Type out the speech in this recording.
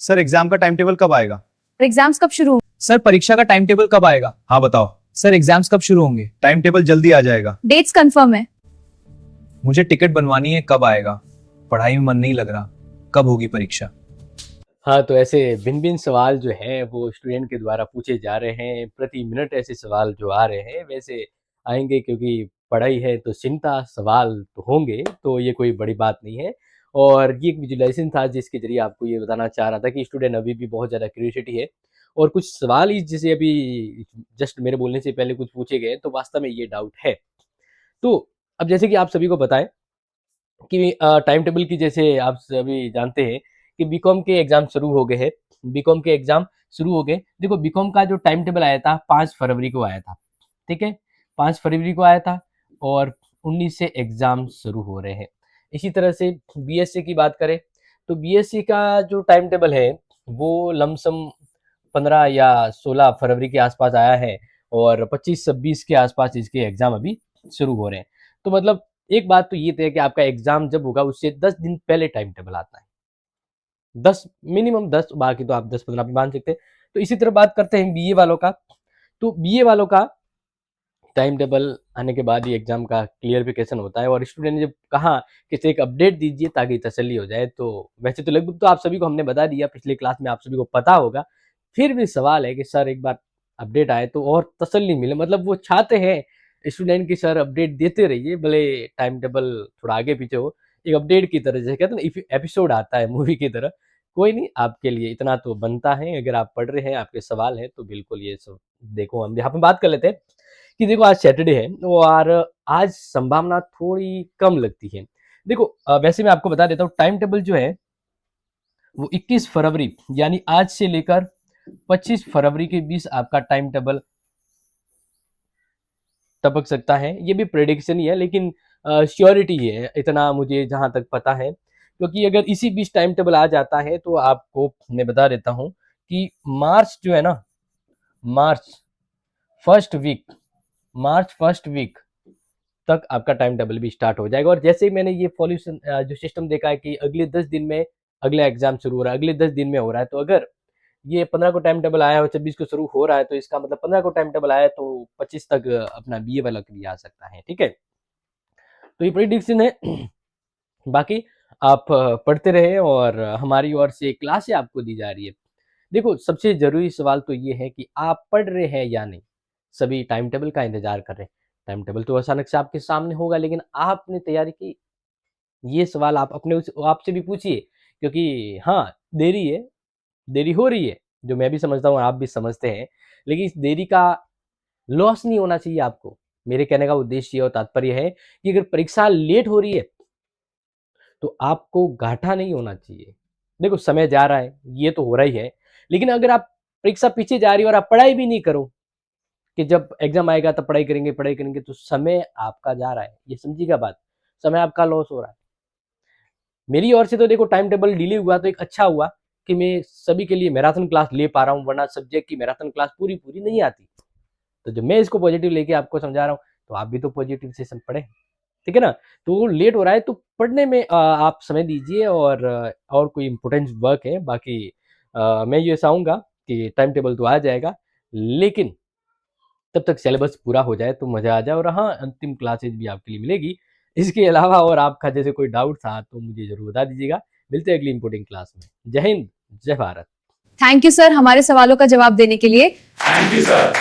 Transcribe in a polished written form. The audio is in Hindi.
सर एग्जाम का टाइम टेबल कब आएगा? एग्जाम्स कब शुरू होंगे? सर परीक्षा का टाइम टेबल कब आएगा? हाँ बताओ। सर एग्जाम्स कब शुरू होंगे? टाइम टेबल जल्दी आ जाएगा। डेट्स कंफर्म है? मुझे टिकट बनवानी है, कब आएगा? पढ़ाई में मन नहीं लग रहा, कब होगी परीक्षा? हाँ, तो ऐसे भिन्न भिन्न सवाल जो हैं वो स्टूडेंट के द्वारा पूछे जा रहे हैं। प्रति मिनट ऐसे सवाल जो आ रहे हैं वैसे आएंगे, क्योंकि पढ़ाई है तो चिंता, सवाल तो होंगे, तो ये कोई बड़ी बात नहीं है। और ये एक विजुलाइजेशन था जिसके जरिए आपको ये बताना चाह रहा था कि स्टूडेंट अभी भी बहुत ज़्यादा क्यूरियोसिटी है और कुछ सवाल ही जैसे अभी जस्ट मेरे बोलने से पहले कुछ पूछे गए, तो वास्तव में ये डाउट है। तो अब जैसे कि आप सभी को बताएं कि टाइम टेबल की, जैसे आप सभी जानते हैं कि बीकॉम के एग्जाम शुरू हो गए हैं। बीकॉम के एग्जाम शुरू हो गए। देखो, बीकॉम का जो टाइम टेबल आया था 5 फरवरी को आया था, ठीक है, 5 फरवरी को आया था और 19 से एग्जाम शुरू हो रहे हैं। इसी तरह से बीएससी की बात करें तो बीएससी का जो टाइम टेबल है वो लमसम 15 या 16 फरवरी के आसपास आया है और 25-26 के आसपास इसके एग्जाम अभी शुरू हो रहे हैं। तो मतलब एक बात तो ये तय है कि आपका एग्जाम जब होगा उससे 10 दिन पहले टाइम टेबल आता है। 10 मिनिमम 10, बाकी तो आप 10-15 भी मान सकते हैं। तो इसी तरह बात करते हैं बीए वालों का। तो बीए वालों का टाइम टेबल आने के बाद ही एग्जाम का क्लियरिफिकेशन होता है और स्टूडेंट ने जब कहा कि एक अपडेट दीजिए ताकि तसल्ली हो जाए, तो वैसे तो लगभग तो आप सभी को हमने बता दिया, पिछले क्लास में आप सभी को पता होगा। फिर भी सवाल है कि सर एक बार अपडेट आए तो और तसल्ली मिले। मतलब वो चाहते हैं स्टूडेंट की सर अपडेट देते रहिए, भले टाइम टेबल थोड़ा आगे पीछे हो, एक अपडेट की तरह, जैसे कहते हैं ना एपिसोड आता है मूवी की तरह। कोई नहीं, आपके लिए इतना तो बनता है। अगर आप पढ़ रहे हैं, आपके सवाल है, तो बिल्कुल ये सब देखो। हम यहाँ पे बात कर लेते हैं कि देखो आज सैटरडे है और आज संभावना थोड़ी कम लगती है। देखो वैसे मैं आपको बता देता हूँ, टाइम टेबल जो है वो 21 फरवरी यानी आज से लेकर 25 फरवरी के बीच आपका टाइम टेबल टपक सकता है। ये भी प्रेडिक्शन ही है, लेकिन श्योरिटी है, इतना मुझे जहां तक पता है। क्योंकि अगर इसी बीच टाइम टेबल आ जाता है तो आपको मैं बता देता हूं कि मार्च जो है ना, March first week March first week तक आपका टाइम टेबल भी स्टार्ट हो जाएगा। और जैसे ही मैंने ये पॉल्यूशन जो सिस्टम देखा है कि अगले 10 दिन में अगला एग्जाम शुरू हो रहा है, अगले 10 दिन में हो रहा है, तो अगर ये 15 को टाइम टेबल आया और 26 को शुरू हो रहा है, तो इसका मतलब 15 को टाइम टेबल आया तो 25 तक अपना बीए वाला भी आ सकता है, ठीक है। तो ये प्रेडिक्शन है। बाकी आप पढ़ते रहे और हमारी ओर से क्लासें आपको दी जा रही है। देखो, सबसे जरूरी सवाल तो ये है कि आप पढ़ रहे हैं या नहीं। सभी टाइम टेबल का इंतजार कर रहे हैं। टाइम टेबल तो अचानक से आपके सामने होगा, लेकिन आपने तैयारी की? ये सवाल आप अपने आपसे भी पूछिए। क्योंकि हाँ, देरी है, देरी हो रही है, जो मैं भी समझता हूँ, आप भी समझते हैं, लेकिन इस देरी का लॉस नहीं होना चाहिए आपको। मेरे कहने का उद्देश्य और तात्पर्य है कि अगर परीक्षा लेट हो रही है तो आपको घाटा नहीं होना चाहिए। देखो, समय जा रहा है, ये तो हो रहा ही है, लेकिन अगर आप परीक्षा पीछे जा रही है और आप पढ़ाई भी नहीं करो कि जब एग्जाम आएगा तब पढ़ाई करेंगे, तो समय आपका जा रहा है। ये समझिएगा बात, समय आपका लॉस हो रहा है। मेरी ओर से तो देखो, टाइम टेबल डिले हुआ तो एक अच्छा हुआ कि मैं सभी के लिए मैराथन क्लास ले पा रहा हूँ, वरना सब्जेक्ट की मैराथन क्लास पूरी पूरी नहीं आती। तो जब मैं इसको पॉजिटिव लेके आपको समझा रहा हूँ, तो आप भी तो पॉजिटिव से पढ़े, ठीक है ना। तो लेट हो रहा है तो पढ़ने में आप समय दीजिए और कोई इम्पोर्टेंट वर्क है। बाकी मैं ये चाहूँगा कि टाइम टेबल तो आ जाएगा, लेकिन तब तक सिलेबस पूरा हो जाए तो मज़ा आ जाए। और हाँ, अंतिम क्लासेज भी आपके लिए मिलेगी। इसके अलावा और आपका जैसे कोई डाउट था तो मुझे ज़रूर बता दीजिएगा। मिलते हैं अगली इंपोर्टेंट क्लास में। जय हिंद, जय भारत। थैंक यू सर, हमारे सवालों का जवाब देने के लिए। Thank you sir.